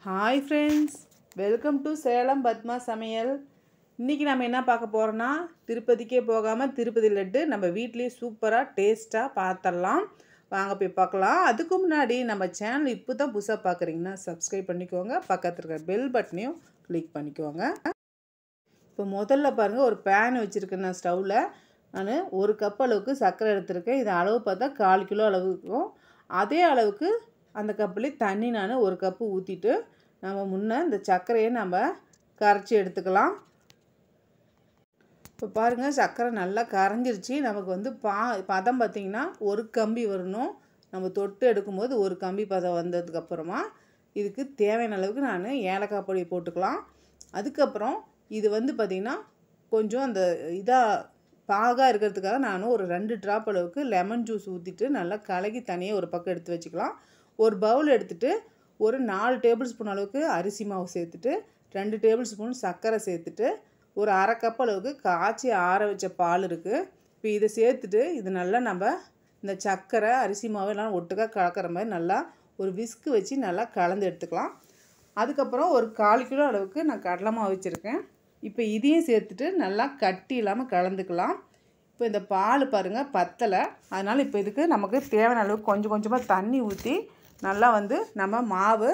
Hi friends, welcome to Salem Padma சமையல். இன்றைக்கி நம்ம என்ன பார்க்க போகிறோன்னா, திருப்பதிக்கே போகாமல் திருப்பதி லட்டு நம்ம வீட்லேயே சூப்பராக டேஸ்ட்டாக பார்த்துடலாம். வாங்க போய் பார்க்கலாம். அதுக்கு முன்னாடி நம்ம சேனல் இப்போ தான் புதுசாக பார்க்குறீங்கன்னா சப்ஸ்கிரைப் பண்ணிக்கோங்க, பக்கத்தில் இருக்கிற பெல் பட்டனையும் கிளிக் பண்ணிக்கோங்க. இப்போ முதல்ல பாருங்கள், ஒரு பேன் வச்சுருக்கேன் நான் ஸ்டவ்வில். நான் 1 கப் அளவுக்கு சர்க்கரை எடுத்திருக்கேன். இது அளவு பார்த்தா 1/4 கிலோ அளவு இருக்கும். அதே அளவுக்கு அந்த கப்புலேயே தண்ணி நான் 1 கப்பு ஊற்றிட்டு நம்ம முன்னே இந்த சர்க்கரையை நம்ம கரைச்சி எடுத்துக்கலாம். இப்போ பாருங்கள், சர்க்கரை நல்லா கரைஞ்சிருச்சு. நமக்கு வந்து பதம் பார்த்திங்கன்னா 1 கம்பி வரணும். நம்ம தொட்டு எடுக்கும்போது 1 கம்பி பதம் வந்ததுக்கப்புறமா இதுக்கு தேவையான அளவுக்கு நான் ஏலக்காய் பொடி போட்டுக்கலாம். அதுக்கப்புறம் இது வந்து பார்த்திங்கன்னா கொஞ்சம் அந்த பாகாக இருக்கிறதுக்காக நான் ஒரு 2 ட்ராப் அளவுக்கு லெமன் ஜூஸ் ஊற்றிட்டு நல்லா கலக்கி தனியாக ஒரு பக்கம் எடுத்து வச்சுக்கலாம். ஒரு பவுல் எடுத்துகிட்டு ஒரு 4 டேபிள் ஸ்பூன் அளவுக்கு அரிசி மாவு சேர்த்துட்டு 2 டேபிள் ஸ்பூன் சர்க்கரை சேர்த்துட்டு ஒரு 1/2 கப் அளவுக்கு காய்ச்சி ஆற வச்ச பால் இருக்குது. இப்போ இதை சேர்த்துட்டு இது நல்லா நம்ம இந்த சர்க்கரை அரிசி மாவு எல்லாம் ஒட்டுக்காக கலக்கிற மாதிரி நல்லா ஒரு விஸ்கு வச்சு நல்லா கலந்து எடுத்துக்கலாம். அதுக்கப்புறம் ஒரு 1/4 கிலோ அளவுக்கு நான் கடலை மாவு வச்சுருக்கேன். இப்போ இதையும் சேர்த்துட்டு நல்லா கட்டி இல்லாமல் கலந்துக்கலாம். இப்போ இந்த பால் பாருங்கள் பத்தலை, அதனால் இப்போ இதுக்கு நமக்கு தேவையான அளவுக்கு கொஞ்சம் கொஞ்சமாக தண்ணி ஊற்றி நல்லா வந்து நம்ம மாவு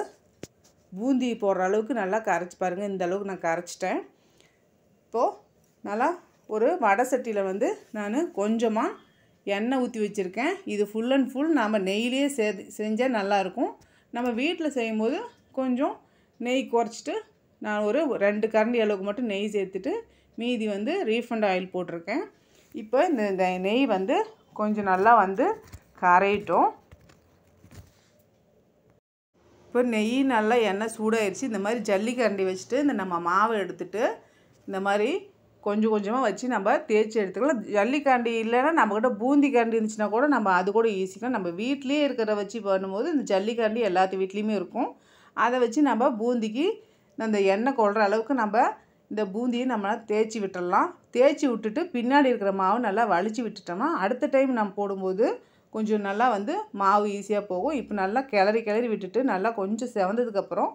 பூந்தி போடுற அளவுக்கு நல்லா கரைச்சி பாருங்கள். இந்த அளவுக்கு நான் கரைச்சிட்டேன். இப்போது நல்லா ஒரு வடை சட்டியில் வந்து நான் கொஞ்சமாக எண்ணெய் ஊற்றி வச்சுருக்கேன். இது ஃபுல் அண்ட் ஃபுல் நம்ம நெய்யிலே செஞ்சால் நல்லாயிருக்கும். நம்ம வீட்டில் செய்யும்போது கொஞ்சம் நெய் குறைச்சிட்டு நான் ஒரு 2 கரண்டி அளவுக்கு மட்டும் நெய் சேர்த்துட்டு மீதி வந்து ரீஃபண்ட் ஆயில் போட்டிருக்கேன். இப்போ இந்த நெய் வந்து கொஞ்சம் நல்லா வந்து கரையிட்டோம். இப்போ நெய் நல்லா எண்ணெய் சூடாகிடுச்சு. இந்த மாதிரி ஜல்லிக்கரண்டி வச்சுட்டு நம்ம மாவை எடுத்துகிட்டு இந்த மாதிரி கொஞ்சம் கொஞ்சமாக வச்சு நம்ம தேய்ச்சி எடுத்துக்கலாம். ஜல்லிக்கரண்டி இல்லைன்னா நம்மக்கிட்ட பூந்தி கரண்டி இருந்துச்சுன்னா கூட நம்ம அது கூட ஈஸியாக நம்ம வீட்லேயே இருக்கிற வச்சு பண்ணும்போது இந்த ஜல்லிக்கரண்டி எல்லாத்து வீட்லேயுமே இருக்கும். அதை வச்சு நம்ம பூந்திக்கு அந்த எண்ணெய் கொள்கிற அளவுக்கு நம்ம இந்த பூந்தியை நம்ம தேய்ச்சி விட்டுடலாம். தேய்ச்சி விட்டுட்டு பின்னாடி இருக்கிற மாவு நல்லா வலிச்சு விட்டுட்டோம்னா அடுத்த டைம் நம்ம போடும்போது கொஞ்சம் நல்லா வந்து மாவு ஈஸியாக போகும். இப்போ நல்லா கிளறி விட்டுட்டு நல்லா கொஞ்சம் செவந்ததுக்கப்புறம்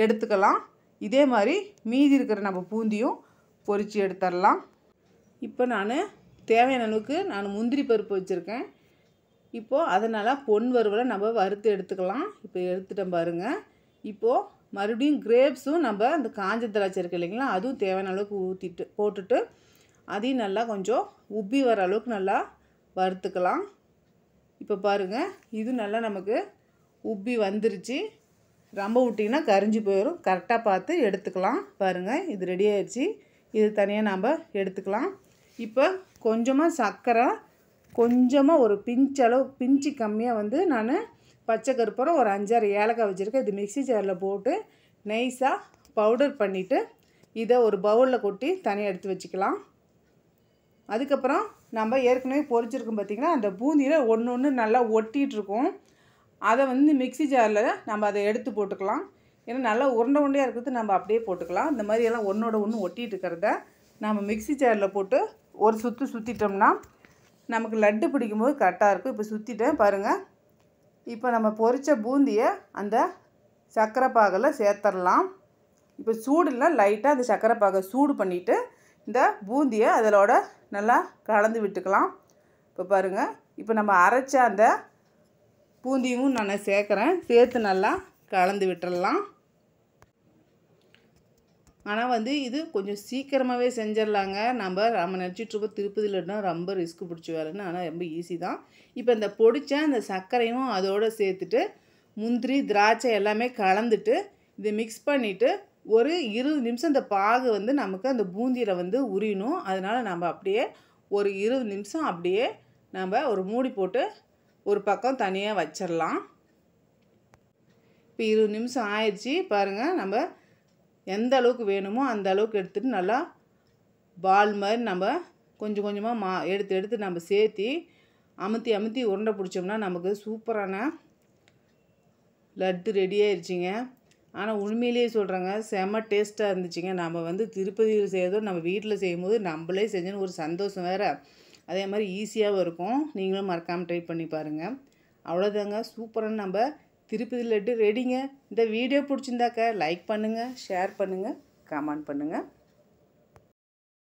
எடுத்துக்கலாம். இதே மாதிரி மீதி இருக்கிற நம்ம பூந்தியும் பொரித்து எடுத்துடலாம். இப்போ நான் தேவையான அளவுக்கு நான் முந்திரி பருப்பு வச்சுருக்கேன். இப்போது அதனால் பொன் வறுவலை நம்ம வறுத்து எடுத்துக்கலாம். இப்போ எடுத்துட்டோம் பாருங்கள். இப்போது மறுபடியும் கிரேப்ஸும் நம்ம அந்த காஞ்ச திராட்சை இருக்குது இல்லைங்களா, அதுவும் தேவையான அளவுக்கு போட்டுட்டு அதையும் நல்லா கொஞ்சம் உப்பி வர அளவுக்கு நல்லா வறுத்துக்கலாம். இப்போ பாருங்கள், இது நல்லா நமக்கு உப்பி வந்துருச்சு. ரொம்ப விட்டிங்கன்னா கரிஞ்சு போயிடும். கரெக்டாக பார்த்து எடுத்துக்கலாம். பாருங்கள், இது ரெடி ஆயிடுச்சு. இது தனியாக நாம் எடுத்துக்கலாம். இப்போ கொஞ்சமாக சர்க்கரை, கொஞ்சமாக ஒரு பிஞ்சு கம்மியாக வந்து நான் பச்சை கருப்பூரம் ஒரு 5-6 ஏலக்காய் வச்சுருக்கேன். இது மிக்ஸி ஜாரில் போட்டு நைஸாக பவுடர் பண்ணிவிட்டு இதை ஒரு பவுலில் கொட்டி தனியாக எடுத்து வச்சுக்கலாம். அதுக்கப்புறம் நம்ம ஏற்கனவே பொரிச்சிருக்கோம் பார்த்திங்கன்னா, அந்த பூந்தியில் ஒன்று நல்லா ஒட்டிகிட்ருக்கும். அதை வந்து மிக்ஸி ஜாரில் நம்ம அதை எடுத்து போட்டுக்கலாம். ஏன்னா நல்லா உருண்டையாக இருக்கிறது நம்ம அப்படியே போட்டுக்கலாம். இந்த மாதிரியெல்லாம் ஒன்றோட ஒன்று ஒட்டிகிட்டு இருக்கிறத நம்ம மிக்ஸி ஜாரில் போட்டு ஒரு சுற்றிட்டோம்னா நமக்கு லட்டு பிடிக்கும்போது கரெக்டாக இருக்கும். இப்போ சுற்றிட்டேன் பாருங்கள். இப்போ நம்ம பொரித்த பூந்தியை அந்த சர்க்கரை பாகில் சேர்த்துடலாம். இப்போ சூடுல லைட்டாக அந்த சர்க்கரை பாகை சூடு பண்ணிவிட்டு இந்த பூந்தியை அதிலோட நல்லா கலந்து விட்டுக்கலாம். இப்போ பாருங்கள், இப்போ நம்ம அரைச்ச அந்த பூந்தியும் நான் சேர்த்து நல்லா கலந்து விட்டுடலாம். ஆனால் வந்து இது கொஞ்சம் சீக்கிரமாகவே செஞ்சிடலாங்க. நம்ம நினச்சிட்ருப்போம் திருப்பதி லட்டுனா ரொம்ப ரிஸ்க் பிடிச்ச வேலைன்னு. ஆனால் ரொம்ப ஈஸி தான். இப்போ இந்த பொடிச்ச அந்த சர்க்கரையும் அதோடு சேர்த்துட்டு முந்திரி திராட்சை எல்லாமே கலந்துட்டு இதை மிக்ஸ் பண்ணிவிட்டு ஒரு 20 நிமிஷம் இந்த பாகு வந்து நமக்கு அந்த பூந்தியில் வந்து உரியணும். அதனால் நம்ம அப்படியே ஒரு 20 நிமிஷம் அப்படியே நம்ம ஒரு மூடி போட்டு ஒரு பக்கம் தனியாக வச்சிடலாம். இப்போ 20 நிமிஷம் ஆயிடுச்சு பாருங்கள். நம்ம எந்த அளவுக்கு வேணுமோ அந்த அளவுக்கு எடுத்துகிட்டு நல்லா பால் மாதிரி நம்ம கொஞ்சம் கொஞ்சமாக எடுத்து நம்ம சேர்த்தி அமுத்தி உருண்டை பிடிச்சோம்னா நமக்கு சூப்பரான லட்டு ரெடி ஆயிடுச்சிங்க. ஆனால் உண்மையிலேயே சொல்கிறேங்க, செம்ம டேஸ்ட்டாக இருந்துச்சுங்க. நம்ம வந்து திருப்பதியில் செய்கிறதோ நம்ம வீட்டில் செய்யும்போது நம்மளே செஞ்சோன்னு ஒரு சந்தோஷம் வேறு. அதே மாதிரி ஈஸியாகவும் இருக்கும். நீங்களும் மறக்காமல் ட்ரை பண்ணி பாருங்கள். அவ்வளோதாங்க, சூப்பரான நம்ம திருப்பதி லட்டு ரெடிங்க. இந்த வீடியோ பிடிச்சிருந்தாக்க லைக் பண்ணுங்கள், ஷேர் பண்ணுங்கள், கமெண்ட் பண்ணுங்கள்.